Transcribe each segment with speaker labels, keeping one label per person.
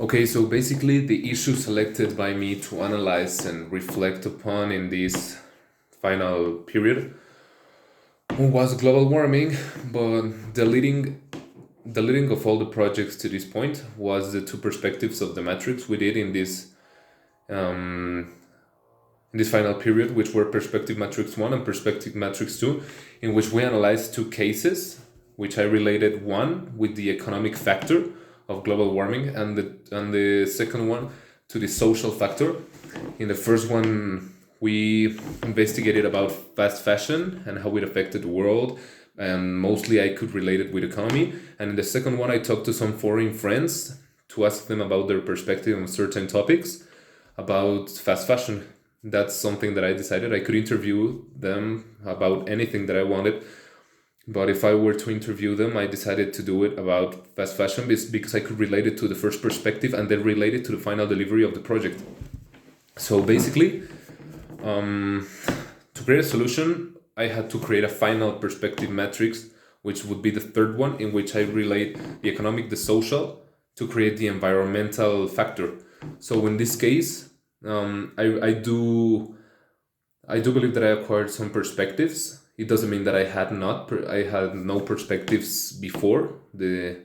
Speaker 1: Okay, so basically, the issue selected by me to analyze and reflect upon in this final period was global warming, but the leading of all the projects to this point was the two perspectives of the matrix we did um, in this final period, which were perspective matrix 1 and perspective matrix 2, in which we analyzed two cases, which I related one with the economic factor of global warming and the second one to the social factor. In the first one, we investigated about fast fashion and how it affected the world, and mostly I could relate it with economy. And in the second one, I talked to some foreign friends to ask them about their perspective on certain topics about fast fashion. That's something that I decided I could interview them about anything that I wanted. But if I were to interview them, I decided to do it about fast fashion because I could relate it to the first perspective and then relate it to the final delivery of the project. So basically, to create a solution, I had to create a final perspective matrix, which would be the third one, in which I relate the economic, the social, to create the environmental factor. So in this case, I do believe that I acquired some perspectives. It doesn't mean that I had no perspectives before the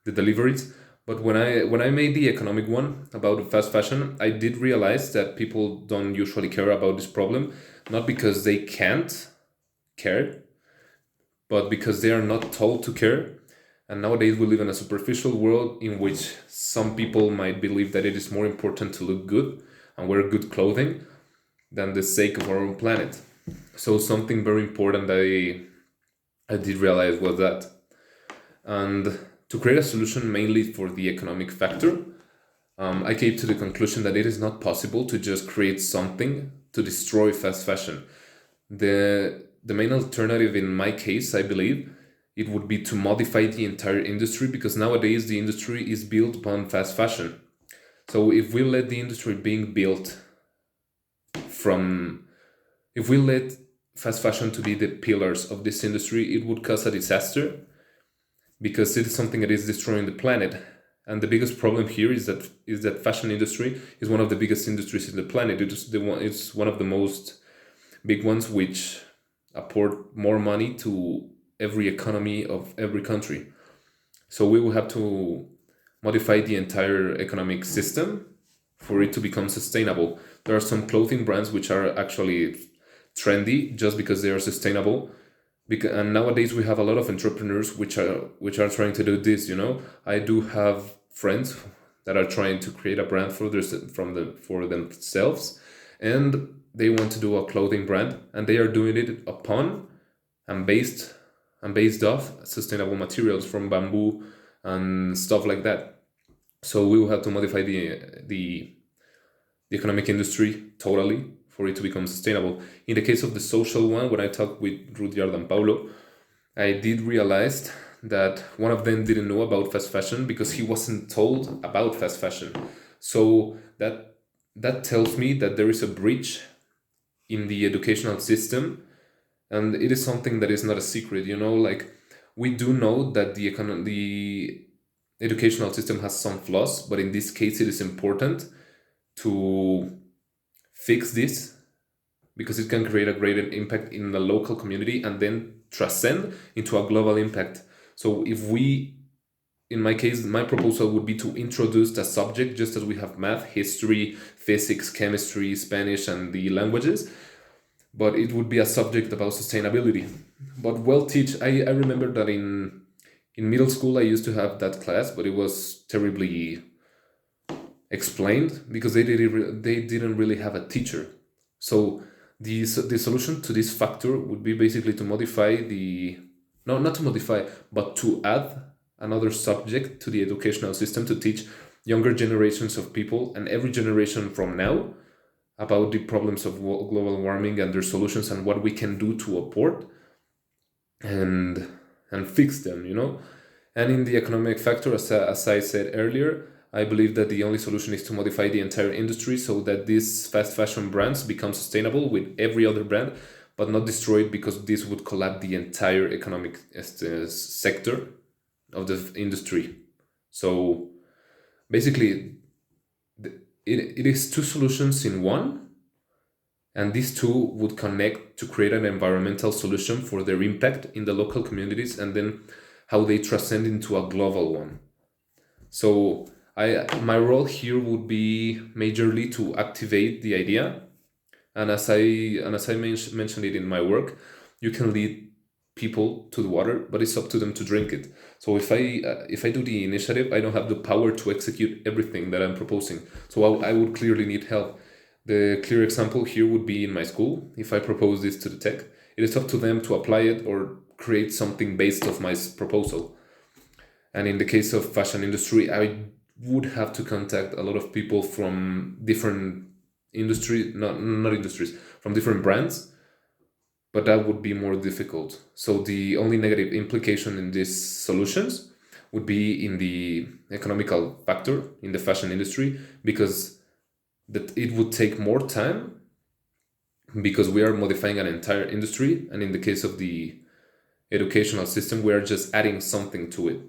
Speaker 1: deliveries. But when I made the economic one about fast fashion, I did realize that people don't usually care about this problem, not because they can't care, but because they are not told to care. And nowadays we live in a superficial world in which some people might believe that it is more important to look good and wear good clothing than the sake of our own planet. So something very important I did realize was that. And to create a solution mainly for the economic factor, I came to the conclusion that it is not possible to just create something to destroy fast fashion. The main alternative in my case, I believe, it would be to modify the entire industry, because nowadays the industry is built upon fast fashion. So from if we let fast fashion to be the pillars of this industry, it would cause a disaster because it is something that is destroying the planet. And the biggest problem here is that fashion industry is one of the biggest industries in the planet. It's one of the most big ones, which apport more money to every economy of every country. So we will have to modify the entire economic system for it to become sustainable. There are some clothing brands which are actually trendy just because they are sustainable. And nowadays we have a lot of entrepreneurs which are trying to do this. I do have friends that are trying to create a brand for themselves, and they want to do a clothing brand, and they are doing it upon and based off sustainable materials from bamboo and stuff like that. So we will have to modify the economic industry totally for it to become sustainable. In the case of the social one, when I talked with Rudyard and Paulo, I did realize that one of them didn't know about fast fashion because he wasn't told about fast fashion. So that tells me that there is a breach in the educational system, and it is something that is not a secret. Like, we do know that the educational system has some flaws, but in this case it is important to fix this because it can create a greater impact in the local community and then transcend into a global impact. So if we, in my case, my proposal would be to introduce the subject just as we have math, history, physics, chemistry, Spanish, and the languages, but it would be a subject about sustainability. But well teach, I remember that in middle school I used to have that class, but it was terribly explained because they didn't really have a teacher. So the solution to this factor would be basically to modify the no, not to modify, but to add another subject to the educational system to teach younger generations of people and every generation from now about the problems of global warming and their solutions and what we can do to support and fix them. And in the economic factor, as I said earlier, I believe that the only solution is to modify the entire industry so that these fast fashion brands become sustainable with every other brand, but not destroyed, because this would collapse the entire economic sector of the industry. So Basically, it is two solutions in one, and these two would connect to create an environmental solution for their impact in the local communities, and then how they transcend into a global one. So my role here would be majorly to activate the idea, and as I mentioned it in my work, you can lead people to the water, but it's up to them to drink it. So if I do the initiative, I don't have the power to execute everything that I'm proposing. So I would clearly need help. The clear example here would be in my school. If I propose this to the tech, it is up to them to apply it or create something based off my proposal. And in the case of fashion industry, I would have to contact a lot of people from different industry, not industries, from different brands, but that would be more difficult. So the only negative implication in these solutions would be in the economical factor in the fashion industry, because that it would take more time because we are modifying an entire industry, and in the case of the educational system, we are just adding something to it.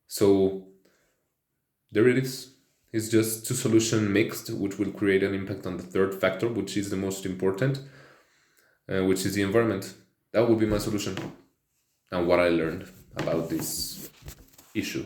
Speaker 1: So there it is. It's just two solution mixed, which will create an impact on the third factor, which is the most important, which is the environment. That would be my solution and what I learned about this issue.